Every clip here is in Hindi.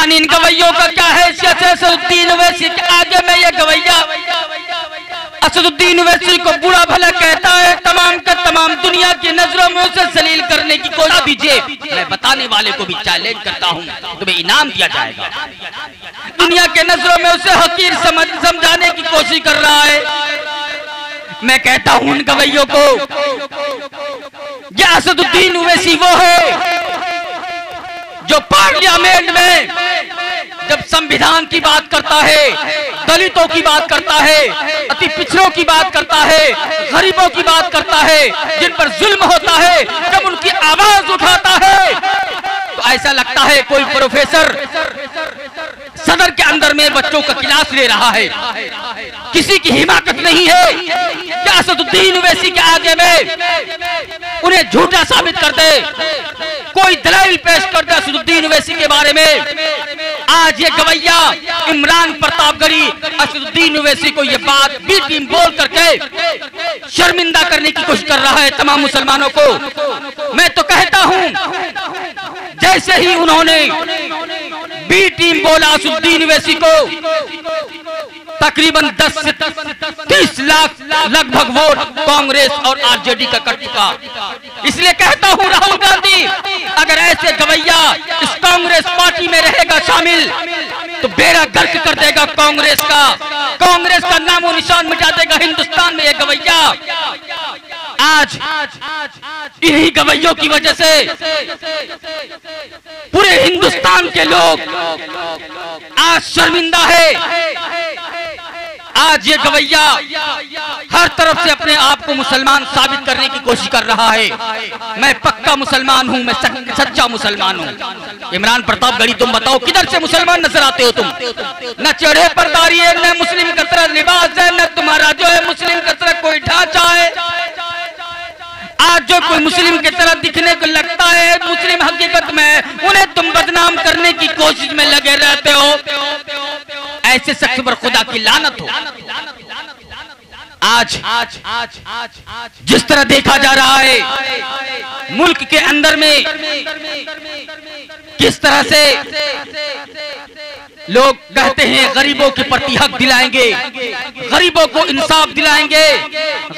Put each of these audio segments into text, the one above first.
आन इन गवैयों का क्या हैसियत है असदुद्दीन ओवैसी के आगे में ये गवैया असदुद्दीन ओवैसी को बुरा भला कहता है, तमाम का तमाम दुनिया की नजरों में उसे जलील करने की कोशिश दीजिए। मैं बताने वाले को भी चैलेंज करता हूं, तुम्हें इनाम दिया जाएगा। दुनिया के नजरों में उसे हकीर समझाने की कोशिश कर रहा है। मैं कहता हूं उन गवैयों को, यह असदुद्दीन ओवैसी वो है जो पार्लियामेंट में जब संविधान की बात करता है, दलितों की बात करता है, अति पिछड़ों की बात करता है, गरीबों की बात करता है, जिन पर जुल्म होता है, जब उनकी आवाज उठाता है तो ऐसा लगता है कोई प्रोफेसर सदर के अंदर में बच्चों का क्लास ले रहा है। किसी की हिमाकत नहीं है क्या असदुद्दीन ओवैसी के आगे में उन्हें झूठा साबित कर दे, कोई दलील पेश कर दे असदुद्दीन ओवैसी के बारे में। आज ये गवैया इमरान प्रतापगढ़ी असदुद्दीन ओवैसी को ये बात बी टीम बोल करके शर्मिंदा करने की कोशिश कर रहा है तमाम मुसलमानों को। मैं तो कहता हूं जैसे ही उन्होंने बी टीम बोला असदुद्दीन ओवैसी को, तकरीबन 10 से 30 लाख लगभग वोट कांग्रेस और आरजेडी का कट चुका। इसलिए कहता हूं राहुल गांधी, अगर ऐसे गवैया इस कांग्रेस पार्टी में रहेगा शामिल तो बेड़ा गर्क कर देगा कांग्रेस का नामो निशान मिटा देगा हिंदुस्तान में। ये गवैया आज इन्हीं गवैयों की वजह से पूरे हिंदुस्तान के लोग आज शर्मिंदा है। आज ये गवैया हर तरफ से अपने आप को मुसलमान साबित करने की कोशिश कर रहा है। मैं पक्का मुसलमान हूं, मैं सच्चा मुसलमान हूं। इमरान प्रतापगढ़ी तुम बताओ किधर से मुसलमान नजर आते हो तुम? न चढ़े पर दाढ़ी है, न मुस्लिम की तरह लिबास है, न तुम्हारा जो है मुस्लिम की तरह कोई ढांचा है। आज जो कोई मुस्लिम की तरह दिखने को लगता है, मुस्लिम हकीकत में उन्हें तुम बदनाम करने की कोशिश में लगे रहते हो। ऐसे शख्स पर खुदा की लानत हो। आज जिस तरह देखा जा रहा है मुल्क के अंदर में किस तरह से लोग कहते हैं गरीबों के प्रति हक दिलाएंगे, गरीबों को इंसाफ दिलाएंगे,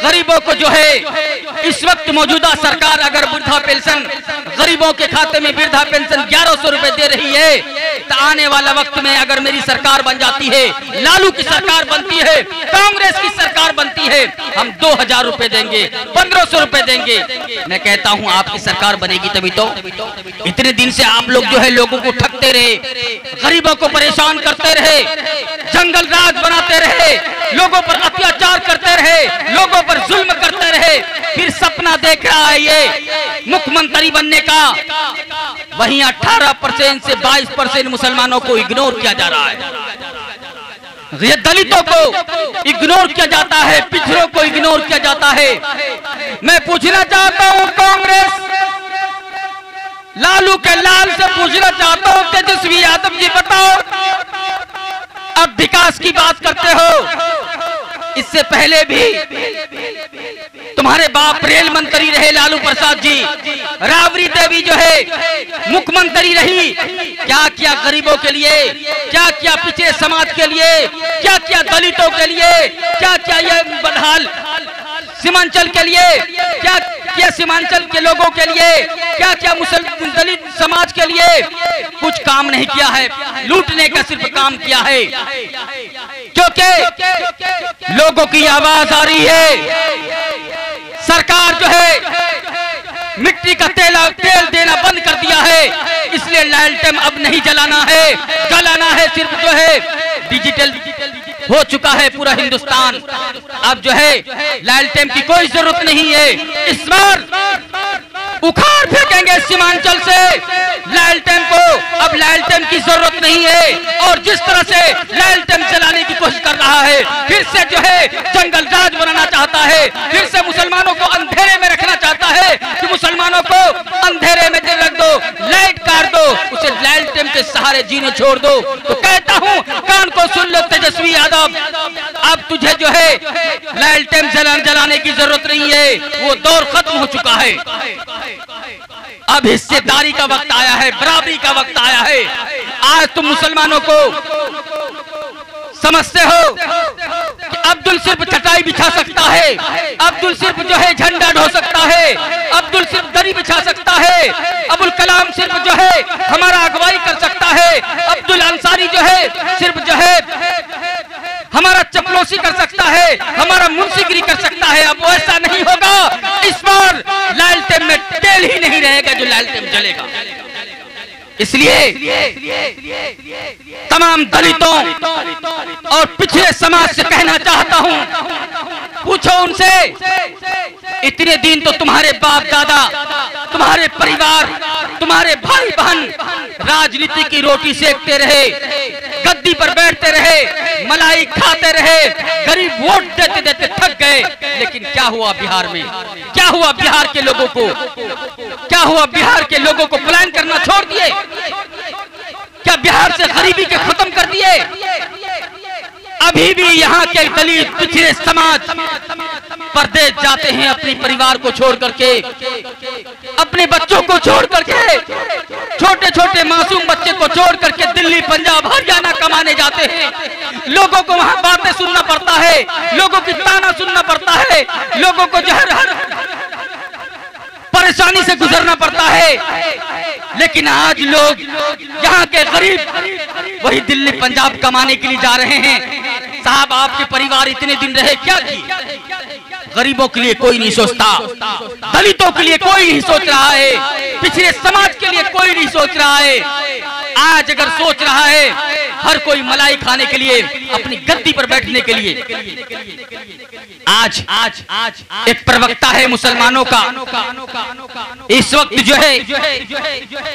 गरीबों को जो है इस वक्त मौजूदा सरकार अगर वृद्धा पेंशन गरीबों के खाते में वृद्धा पेंशन 1100 रुपए दे रही है, तो आने वाला वक्त में अगर मेरी सरकार बन जाती है, लालू की सरकार बनती है, कांग्रेस की सरकार बनती है, हम 2000 रुपए देंगे, 1500 रुपए देंगे। मैं कहता हूं आपकी सरकार बनेगी तभी तो। इतने दिन से आप लोग जो है लोगों को ठगते रहे, गरीबों को परेशान करते रहे, जंगल राज बनाते रहे, लोगों पर अत्याचार करते रहे, लोगों पर जुल्म करते रहे, फिर सपना देख रहा है ये मुख्यमंत्री बनने का। वहीं 18% से 22% मुसलमानों को इग्नोर किया जा रहा है, ये दलितों को इग्नोर किया जाता है, पिछड़ों को इग्नोर किया जाता है। मैं पूछना चाहता हूं कांग्रेस लालू के लाल से पूछना चाहता हूं, तेजस्वी यादव जी बताओ, अब विकास की बात करते हो, इससे पहले भी तुम्हारे बाप रेल मंत्री रहे लालू प्रसाद जी, राबड़ी देवी जो है मुख्यमंत्री रही, क्या किया गरीबों के लिए, क्या किया पिछड़े समाज के लिए, क्या किया दलितों के लिए, क्या किया ये बदहाल सीमांचल के लिए, क्या किया सीमांचल के लोगों के लिए, क्या किया मुसलमान दलित समाज के लिए? कुछ काम नहीं किया है, लूटने का सिर्फ काम किया है। क्योंकि लोगों की आवाज आ रही है, सरकार जो है मिट्टी का तेल देना बंद कर दिया है, इसलिए लालटेन अब नहीं जलाना है सिर्फ जो है डिजिटल हो चुका है पूरा हिंदुस्तान। अब जो है लालटेन की कोई जरूरत नहीं है, इस बार उखाड़ फेंकेंगे सीमांचल से लालटेन को, अब लालटेन की जरूरत नहीं है। और जिस तरह से लालटेन जलाने की कोशिश कर रहा है, फिर से जो है जंगल राज बनाना चाहता है, फिर से मुसलमानों को अंधेरे में रखना चाहता है कि मुसलमानों को अंधेरे में रख दो, लाइट काट दो, उसे लालटेन के सहारे जीने छोड़ दो। तो कहता हूं कान को सुन लो तेजस्वी यादव, अब तुझे जो है लालटेन जलाने की जरूरत नहीं है, वो दौर खत्म हो चुका है। अब हिस्सेदारी का वक्त आया है, बराबरी का वक्त आया है। आज तुम मुसलमानों को समझते हो कि अब्दुल सिर्फ चटाई बिछा सकता है, अब्दुल सिर्फ जो है झंडा ढो सकता है, अब्दुल सिर्फ दरी बिछा सकता है, अबुल कलाम सिर्फ जो है हमारा अगुवाई कर सकता है, अब्दुल अंसारी जो है सिर्फ जो है हमारा चपलोसी कर सकता है, हमारा मुंशीगिरी कर सकता है। अब ऐसा नहीं होगा। इस बार लालटेन में तेल ही नहीं रहेगा जो लालटेन जलेगा। इसलिए तमाम दलितों और पिछड़े समाज से कहना चाहता हूं, पूछो उनसे, इतने दिन तो तुम्हारे बाप दादा, तुम्हारे परिवार, तुम्हारे भाई बहन राजनीति की रोटी सेकते रहे, गद्दी पर बैठते रहे, मलाई खाते रहे, गरीब वोट देते देते थक गए। लेकिन क्या हुआ बिहार में? क्या हुआ बिहार के लोगों को? क्या हुआ बिहार के लोगों को? पलायन करना छोड़ दिए? क्या बिहार से गरीबी के खत्म कर दिए? अभी भी यहाँ के दलित पिछड़े समाज परदेश जाते हैं अपने परिवार को छोड़ करके, अपने बच्चों को छोड़ करके, छोटे छोटे मासूम बच्चे को छोड़ करके दिल्ली, पंजाब, हरियाणा कमाने जाते हैं। लोगों को वहां बातें सुनना पड़ता है, लोगों की ताना सुनना पड़ता है, लोगों को जो हर परेशानी से गुजरना पड़ता है। लेकिन आज लोग यहाँ के गरीब वही दिल्ली पंजाब कमाने के लिए जा रहे हैं। साहब, आपके परिवार इतने दिन रहे, क्या किए? गरीबों के लिए कोई नहीं सोचता, दलितों के लिए कोई नहीं सोच रहा है, पिछड़े समाज के लिए कोई नहीं सोच रहा है। आज अगर सोच रहा है हर कोई मलाई खाने के लिए, अपनी गद्दी पर बैठने के लिए। आज एक प्रवक्ता है मुसलमानों का, इस वक्त जो है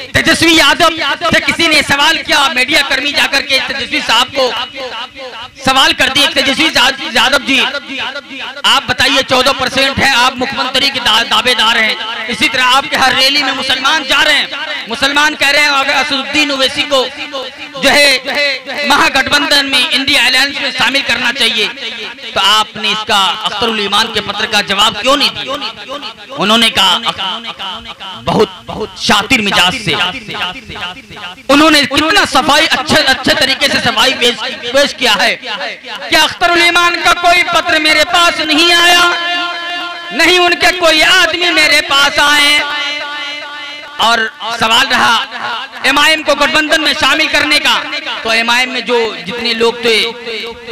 तेजस्वी यादव से किसी ने सवाल किया, मीडिया कर्मी जाकर के तेजस्वी साहब को सवाल कर दिए, तेजस्वी यादव जी आप बताइए 14% है, आप मुख्यमंत्री के दावेदार हैं, इसी तरह आपके हर रैली में मुसलमान जा रहे हैं, मुसलमान कह रहे हैं अगर असदुद्दीन ओवैसी को जो है महागठबंधन में, इंडिया अलायंस में शामिल करना चाहिए, तो आपने इसका अख्तरुल ईमान के पत्र का जवाब क्यों नहीं दिया? उन्होंने कहा बहुत शातिर मिजाज से, उन्होंने कितना सफाई अच्छे तरीके से सफाई पेश किया है कि अख्तरुल ईमान का कोई पत्र मेरे पास नहीं आया, नहीं उनके कोई आदमी मेरे पास आए। और सवाल रहा एमआईएम को गठबंधन में शामिल करने का, तो एमआईएम में जो जितने लोग थे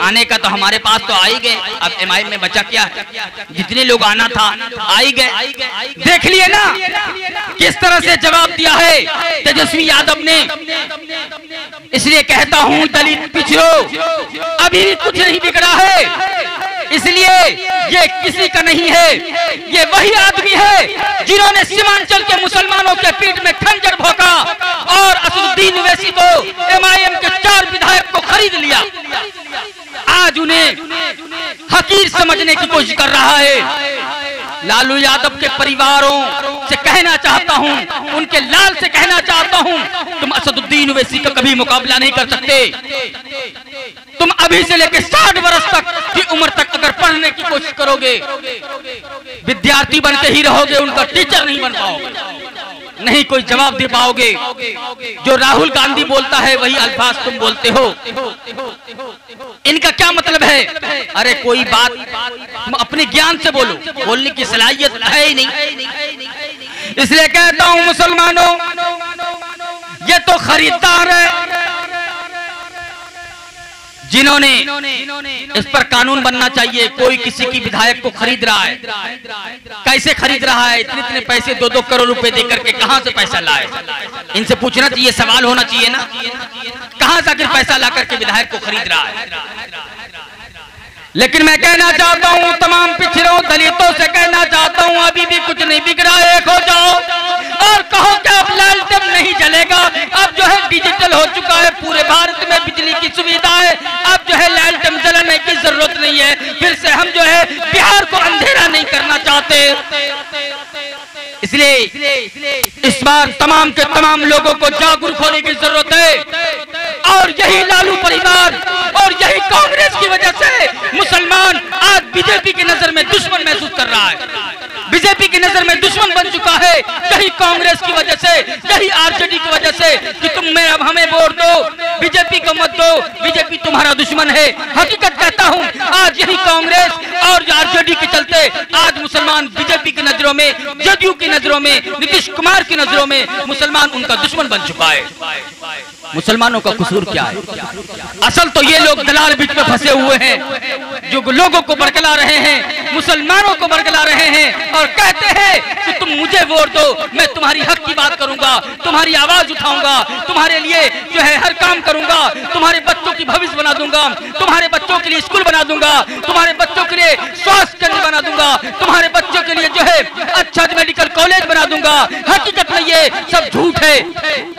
आने का तो हमारे पास तो आ ही गए, अब एमआईएम में बचा क्या? जितने लोग आना था आ ही गए। देख लिए ना किस तरह से जवाब दिया है तेजस्वी यादव ने। इसलिए कहता हूं दलित पिछड़ो, अभी भी कुछ नहीं बिगड़ा है, इसलिए ये किसी का नहीं है, ये वही आदमी है जिन्होंने सीमांचल के मुसलमानों के पीठ में खंजर भोंका और असदुद्दीन ओवैसी को, एमआईएम के 4 विधायक को खरीद लिया। आज उन्हें हकीर समझने की कोशिश कर रहा है। लालू यादव के परिवारों से कहना चाहता हूं, उनके लाल से कहना चाहता हूं, तुम असदुद्दीन ओवैसी का कभी मुकाबला नहीं कर सकते। तुम अभी से लेकर 60 वर्ष तक की उम्र तक अगर पढ़ने की कोशिश करोगे, विद्यार्थी बनते ही रहोगे, उनका टीचर नहीं बन पाओगे, नहीं कोई जवाब दे पाओगे। जो राहुल गांधी बोलता है वही अल्फाज तुम बोलते हो, इनका क्या मतलब है? अरे कोई बात तुम अपने ज्ञान से बोलो, बोलने की सलाहियत है ही नहीं। इसलिए कहता हूं मुसलमानों, ये तो खरीदार है जिन्होंने इस पर कानून बनना चाहिए। कोई किसी की विधायक को खरीद रहा है, कैसे खरीद रहा है? इतने पैसे 2-2 करोड़ रुपए देकर के कहां से पैसा लाए? इनसे पूछना चाहिए, सवाल होना चाहिए ना, कहां से आखिर पैसा ला करके विधायक को खरीद रहा है? लेकिन मैं कहना चाहता हूं तमाम पिछड़ों दलितों से कहना चाहता हूं, अभी भी कुछ नहीं बिगड़ा है। एक हो जाओ और कहो कि अब लालटेन नहीं जलेगा, अब जो है डिजिटल हो चुका है, पूरे भारत में बिजली की सुविधा है, अब जो है लालटेन जलाने की जरूरत नहीं है। फिर से हम जो है बिहार को अंधेरा नहीं करना चाहते। इसलिए इस बार तमाम के तमाम लोगों को जागरूक होने की जरूरत है। और यही लालू परिवार और यही कांग्रेस की वजह से मुसलमान आज बीजेपी की नजर में दुश्मन महसूस कर रहा है, बीजेपी की की नजर में दुश्मन बन चुका है, यही कांग्रेस की वजह से, यही आरजेडी की वजह से कि तुम में अब हमें वोट दो, बीजेपी को मत दो, बीजेपी तुम्हारा दुश्मन है। हकीकत कहता हूं, आज यही कांग्रेस और आरजेडी के चलते आज मुसलमान बीजेपी की नजरों में, जदयू की नजरों में, नीतीश कुमार की नजरों में मुसलमान उनका दुश्मन बन चुका है। मुसलमानों का कसूर क्या है? असल तो ये लोग दलाल बीच में फंसे हुए हैं, जो लोगों को बरगला रहे हैं, मुसलमानों को बरगला रहे हैं और कहते हैं कि तुम मुझे वोट दो, मैं तुम्हारी हक की बात करूंगा, तुम्हारी आवाज उठाऊंगा, तुम्हारे लिए जो है हर काम करूंगा, तुम्हारे बच्चों की भविष्य बना दूंगा, तुम्हारे बच्चों के लिए स्कूल बना दूंगा, तुम्हारे बच्चों के लिए स्वास्थ्य केंद्र बना दूंगा, तुम्हारे बच्चों के लिए जो है अच्छा मेडिकल कॉलेज बना दूंगा। हकीकत में ये सब झूठ है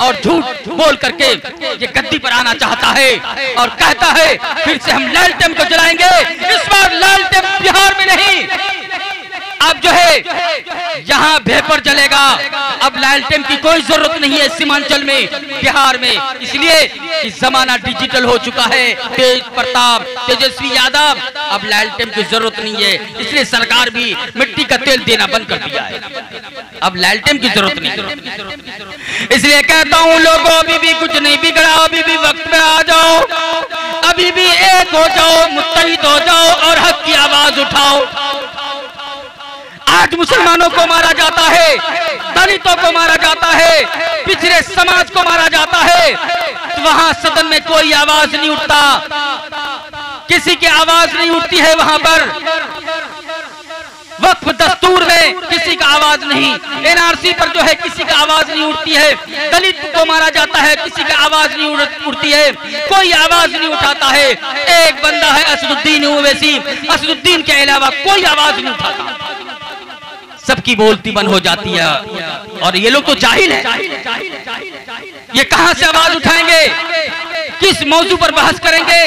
और झूठ बोल करके ये गद्दी पर आना चाहता है और कहता है फिर से हम लालटेन को जलाएंगे। इस बार लालटेन बिहार में नहीं, अब जो है यहाँ भेपर जलेगा। अब लालटेन की कोई जरूरत नहीं है सीमांचल में, बिहार में, इसलिए कि जमाना डिजिटल हो चुका है। तेज प्रताप, तेजस्वी यादव, अब लालटेन की जरूरत नहीं है, इसलिए सरकार भी मिट्टी का तेल देना बंद कर दिया है। अब लालटेन की जरूरत नहीं। इसलिए कहता हूँ लोगों, अभी भी कुछ नहीं बिगड़ा, अभी भी वक्त में आ जाओ, अभी भी एक हो जाओ, मुत्तहिद हो जाओ और हक की आवाज उठाओ। आज मुसलमानों को मारा जाता है, दलितों को मारा जाता है, पिछड़े समाज को मारा जाता है, तो वहां सदन में कोई आवाज नहीं उठता, किसी की आवाज नहीं उठती है। वहां पर वक्फ दस्तूर में किसी का आवाज नहीं, एनआरसी पर जो है किसी का आवाज नहीं उठती है, दलित को मारा जाता है किसी का आवाज नहीं उठती है, कोई आवाज नहीं उठाता है। एक बंदा है असदुद्दीन ओवैसी, असदुद्दीन के अलावा कोई आवाज नहीं उठाता, सबकी बोलती बंद हो जाती है। और ये लोग तो जाहिल हैं, ये कहां से आवाज उठाएंगे, किस मौजू पर बहस करेंगे,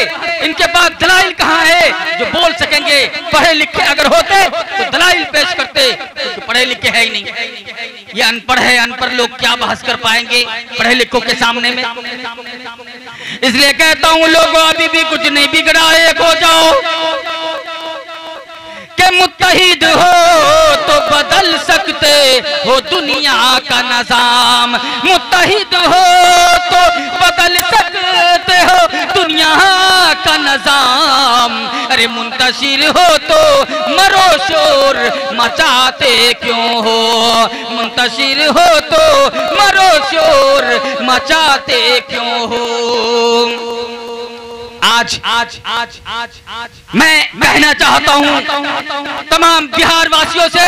इनके पास दलाइल कहां है जो बोल सकेंगे। पढ़े लिखे अगर होते तो दलाइल पेश करते, तो पढ़े लिखे है ही नहीं, ये अनपढ़ है, अनपढ़ लोग क्या बहस कर पाएंगे पढ़े लिखों के सामने में। इसलिए कहता हूं लोगों, अभी भी कुछ नहीं बिगड़ा, एक हो जाओ के मुत्तहिद हो तो बदल सकते हो दुनिया का निजाम, मुत्तहिद हो तो बदल सकते हो दुनिया का निजाम। अरे मुंतशिर हो तो मरो शोर मचाते क्यों हो, मुंतशिर हो तो मरो शोर मचाते क्यों हो। आज मैं कहना चाहता हूं तमाम बिहार वासियों से,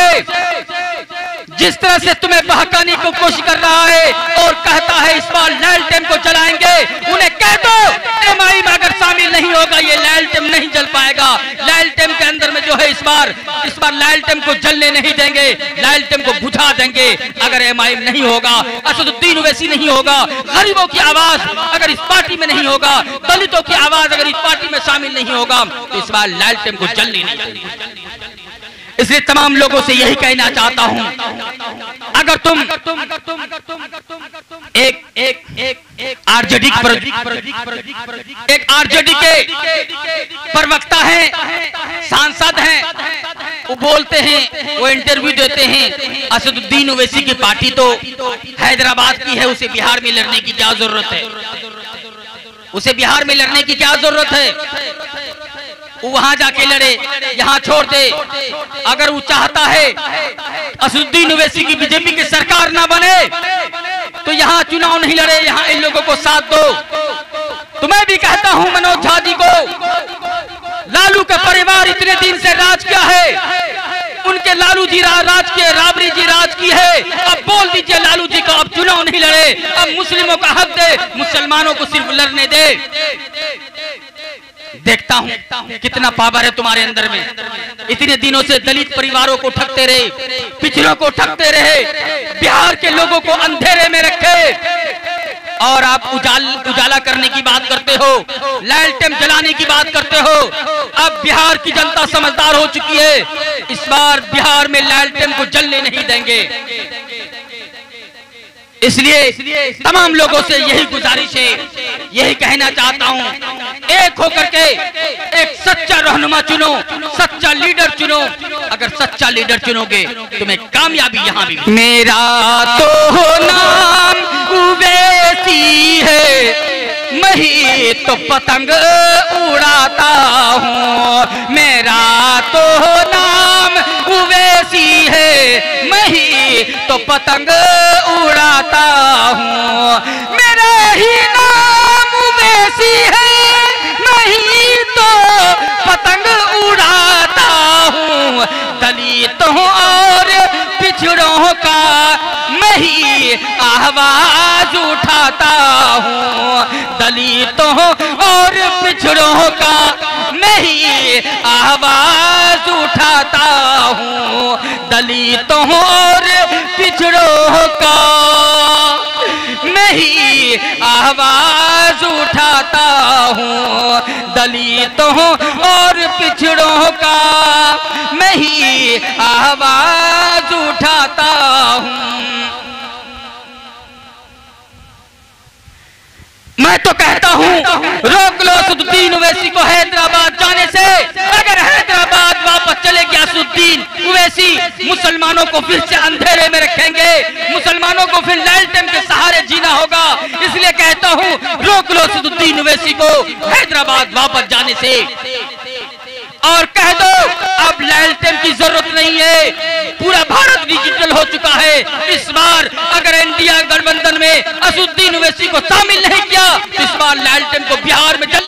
जिस तरह से तुम्हें बहकाने की कोशिश कर रहा है और कहता है इस बार लालटेन को जलाएंगे, उन्हें कह दो एमआईएम अगर शामिल नहीं होगा ये लालटेन नहीं जल पाएगा। लालटेन के अंदर में जो है इस बार लालटेन को जलने नहीं देंगे, लालटेन को बुझा देंगे अगर एमआईएम नहीं होगा, असदुद्दीन ओवैसी नहीं होगा, गरीबों की आवाज अगर इस पार्टी में नहीं होगा, दलितों की आवाज अगर इस पार्टी में शामिल नहीं होगा, तो इस बार लालटेन को जलने नहीं देंगे। इसलिए तमाम लोगों से यही कहना चाहता हूं, अगर तुम एक आरजेडी के प्रवक्ता हैं, सांसद हैं, वो बोलते हैं, वो इंटरव्यू देते हैं, असदुद्दीन ओवैसी की पार्टी तो हैदराबाद की है, उसे बिहार में लड़ने की क्या जरूरत है, उसे बिहार में लड़ने की क्या जरूरत है, वो वहां जाके लड़े, यहाँ छोड़ दे। अगर वो चाहता है असदुद्दीन ओवैसी की बीजेपी की सरकार ना बने तो यहाँ चुनाव नहीं लड़े, यहाँ इन लोगों को साथ दो। तो मैं भी कहता हूँ मनोज झा जी को, लालू का परिवार इतने दिन से राज किया है, उनके लालू जी राज किए, राबड़ी जी राज की है, अब बोल दीजिए लालू जी को अब चुनाव नहीं लड़े, अब मुस्लिमों का हक दे, मुसलमानों को सिर्फ लड़ने दे। देखता हूं कितना पावर है तुम्हारे अंदर में। इतने दिनों से दलित परिवारों को ठगते रहे, पिछड़ों को ठगते रहे, बिहार के लोगों को अंधेरे में रखे और आप उजाला करने की बात करते हो, लालटेन जलाने की बात करते हो। अब बिहार की जनता समझदार हो चुकी है, इस बार बिहार में लालटेन को जलने नहीं देंगे। इसलिए तमाम लोगों से यही गुजारिश है, यही कहना चाहता हूं, एक होकर के एक सच्चा रहनुमा चुनो, सच्चा लीडर चुनो। अगर सच्चा लीडर चुनोगे तुम्हें कामयाबी यहाँ भी। मेरा तो नाम उवैसी है, मैं ही तो पतंग उड़ाता हूँ। मेरा तो नाम उवैसी है, मैं ही तो पतंग उड़ाता हूँ। मेरा ही नाम उवैसी है, मैं ही तो पतंग उड़ाता हूँ। दलितों और पिछड़ों का मैं ही आवाज उठाता हूँ। दलितों और पिछड़ों का मैं ही आवाज उठाता हूँ। दलितों और पिछड़ों का मैं ही आवाज उठाता हूँ। दलितों और पिछड़ों का मैं ही आवाज उठाता हूँ। मैं तो कहता हूँ रोक लो असदुद्दीन ओवैसी को हैदराबाद जाने से। अगर हैदराबाद वापस चले गया असदुद्दीन ओवैसी, मुसलमानों को फिर से अंधेरे में रखेंगे, मुसलमानों को फिर लैलटेन के सहारे जीना होगा। इसलिए कहता हूँ रोक लो असदुद्दीन ओवैसी को हैदराबाद वापस जाने से और कह दो अब लैलटेन की जरूरत नहीं है, पूरा भारत डिजिटल हो चुका है। इस बार अगर इंडिया गठबंधन में असदुद्दीन ओवैसी को शामिल नहीं किया, इस बार लैलटेन को बिहार में